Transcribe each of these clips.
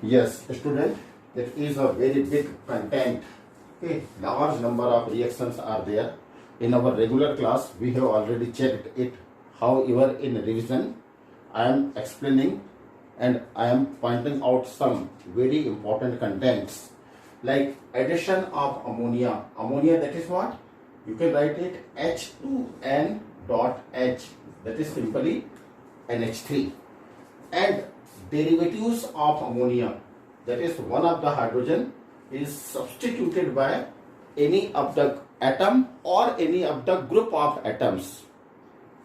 Yes, student, it is a very big content. Okay, large number of reactions are there. In our regular class, we have already checked it. However, in revision, I am explaining and I am pointing out some very important contents like addition of ammonia. Ammonia, that is what? You can write it H2N dot H. That is simply NH3. And derivatives of ammonia, that is one of the hydrogen is substituted by any of the atom or any of the group of atoms,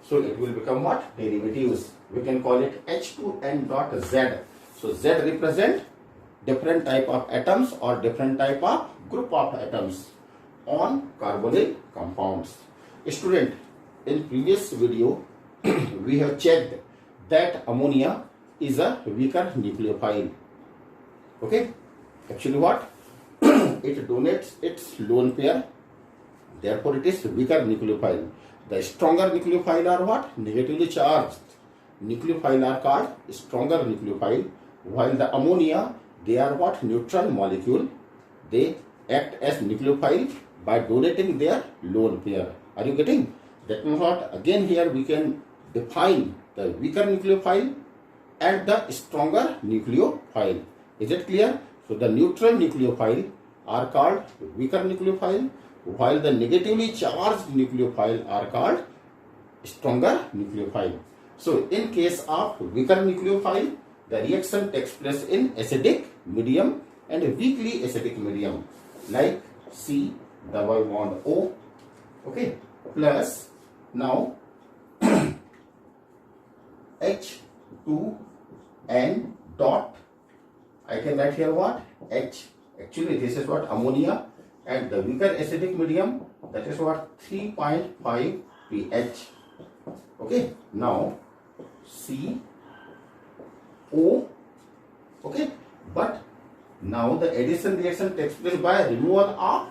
so it will become what? Derivatives. We can call it H2N dot Z. So Z represent different type of atoms or different type of group of atoms on carbonyl compounds. Student, in previous video we have checked that ammonia is a weaker nucleophile. Okay, actually what? It donates its lone pair, therefore it is weaker nucleophile. The stronger nucleophile are what? Negatively charged nucleophile are called stronger nucleophile, while the ammonia, they are what? Neutral molecule. They act as nucleophile by donating their lone pair. Are you getting? That means what? Again here we can define the weaker nucleophile and the stronger nucleophile. Is it clear? So the neutral nucleophile are called weaker nucleophile, while the negatively charged nucleophile are called stronger nucleophile. So in case of weaker nucleophile, the reaction takes place in acidic medium and weakly acidic medium, like C double bond O, okay, plus now H2N dot, I can write here what? H. Actually this is what? Ammonia, and the weaker acidic medium, that is what? 3.5 pH. Okay, now CO, okay, but now the addition reaction takes place by removal of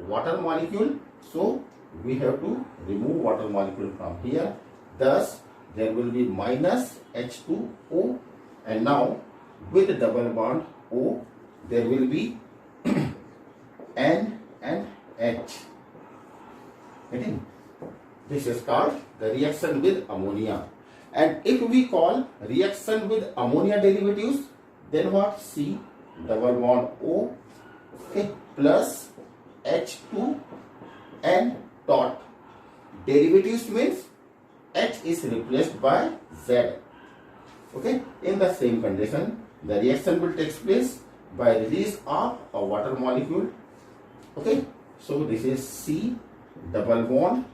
water molecule, so we have to remove water molecule from here. Thus there will be minus H2O, and now with double bond O there will be N and H. Getting? This is called the reaction with ammonia. And if we call reaction with ammonia derivatives, then what? C double bond O, okay, plus H2N dot. Derivatives means H is replaced by Z. Okay, in the same condition, the reaction will take place by release of a water molecule. Okay, so this is C double bond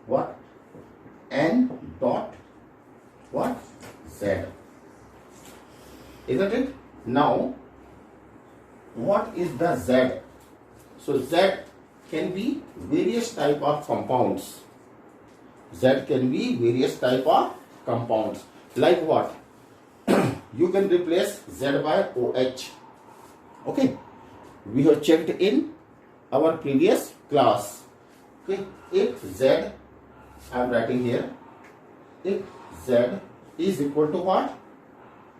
what? N dot what? Z. Isn't it? Now what is the Z? So Z can be various type of compounds. Z can be various type of compounds. Like what? You can replace Z by OH. Okay, we have checked in our previous class. Okay, if Z, I am writing here, if Z is equal to what?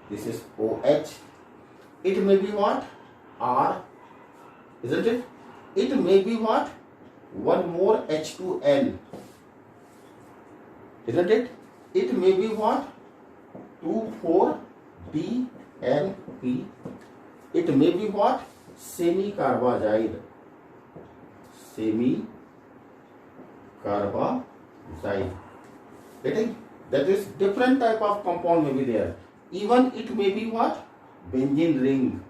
This is OH. It may be what? R, isn't it? It may be what? One more H2N, isn't it? It may be what? 2,4-DNP. It may be what? Semi-carbazide. Semi-carbazide. Getting? That is different type of compound may be there. Even it may be what? Benzene ring.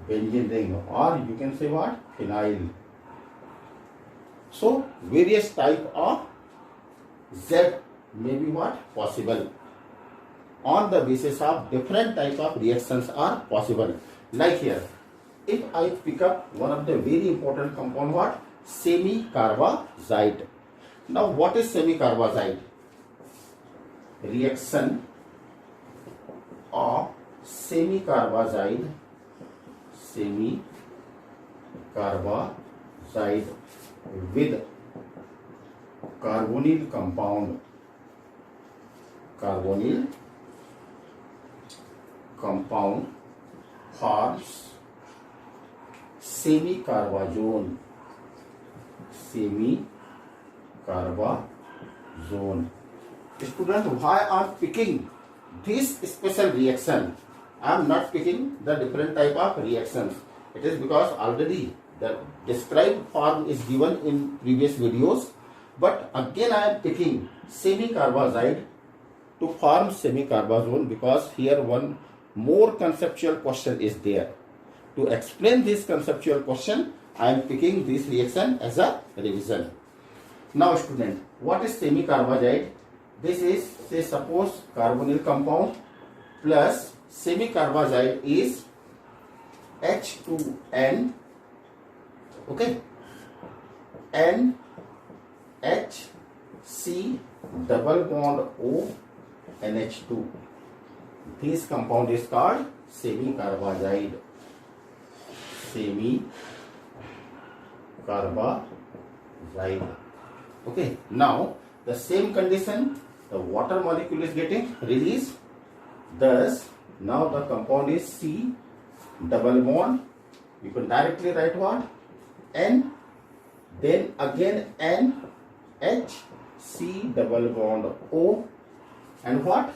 Benzene ring, or you can say what? Phenyl. So various type of Z may be what? Possible. On the basis of different type of reactions are possible. Like here, if I pick up one of the very important compound, what? Semi-carbazide. Now what is semi-carbazide? Reaction of semi-carbazide with carbonyl compound. compound forms semi-carbazone. Semi-carbazone. Student, why I am picking this special reaction? I am not picking the different type of reactions. It is because already the described form is given in previous videos. But again I am picking semi-carbazide to form semi-carbazone because here one more conceptual question is there. To explain this conceptual question, I am picking this reaction as a revision. Now student, what is semi-carbazide? This is, say suppose, carbonyl compound plus semi-carbazide is H2N, okay, NHC double bond O NH2. This compound is called semi-carbazide. Semi-carbazide. Okay, now the same condition, the water molecule is getting released. Thus, now the compound is C double bond. You can directly write what? N, then again N, H, C double bond O, and what?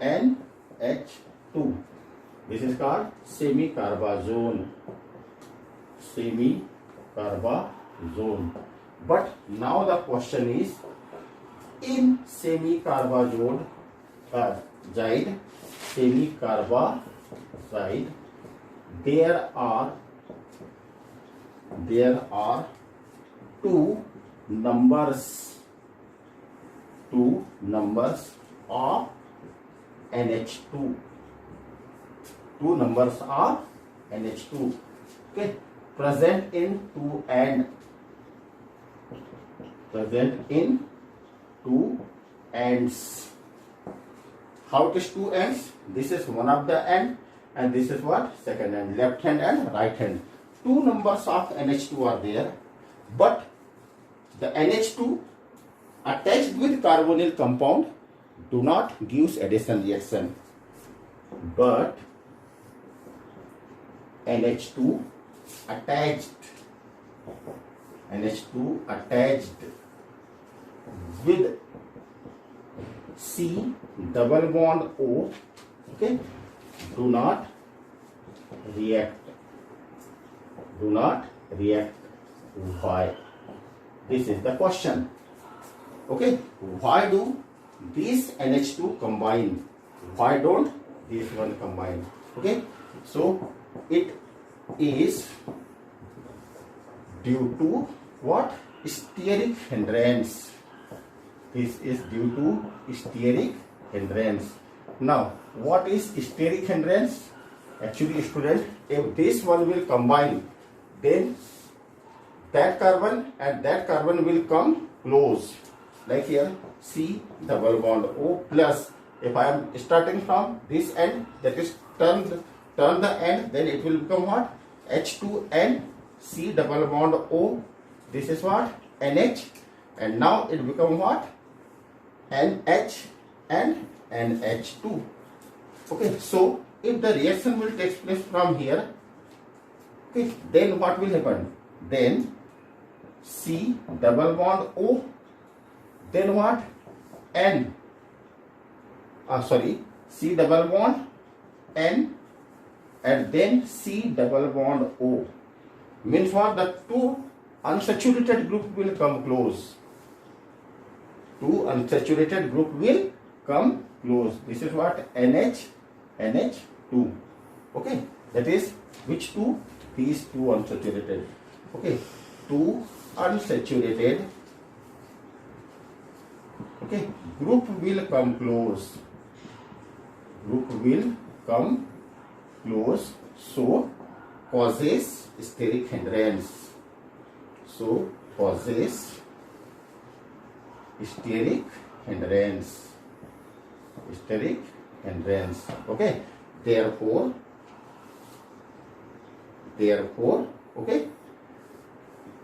N, H2. This is called semi-carbazone. Semi-carbazone. But now the question is, in semi-carbazide, there are two numbers of NH2. Two numbers of NH2, okay, present in two ends. How it is two ends? This is one of the end, and this is what? Second end, left hand and right hand. Two numbers of NH2 are there, but the NH2 attached with carbonyl compound do not give addition reaction, but NH2 attached with C double bond O, okay, do not react. Why? This is the question. Okay, why do these NH2 combine? Why don't these one combine? Okay, so it is due to what? Steric hindrance. This is due to steric hindrance. Now, what is steric hindrance? Actually, student, if this one will combine, then that carbon and that carbon will come close. Like here, C double bond O plus. If I am starting from this end, that is turn the end, then it will become what? H2N C double bond O. This is what? NH. And now it become what? NH and NH2. Okay, so if the reaction will take place from here, okay, then what will happen? Then C double bond O, then what? C double bond N, and then C double bond O. Means what? The two unsaturated group will come close. Two unsaturated group will come close. This is what? NH2. Okay, that is which two? These two unsaturated. Okay, two unsaturated, okay, group will come close. So causes steric hindrance. Steric hindrance. Okay, therefore, okay,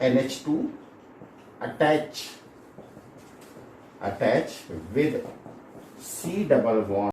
NH2 attach with C double bond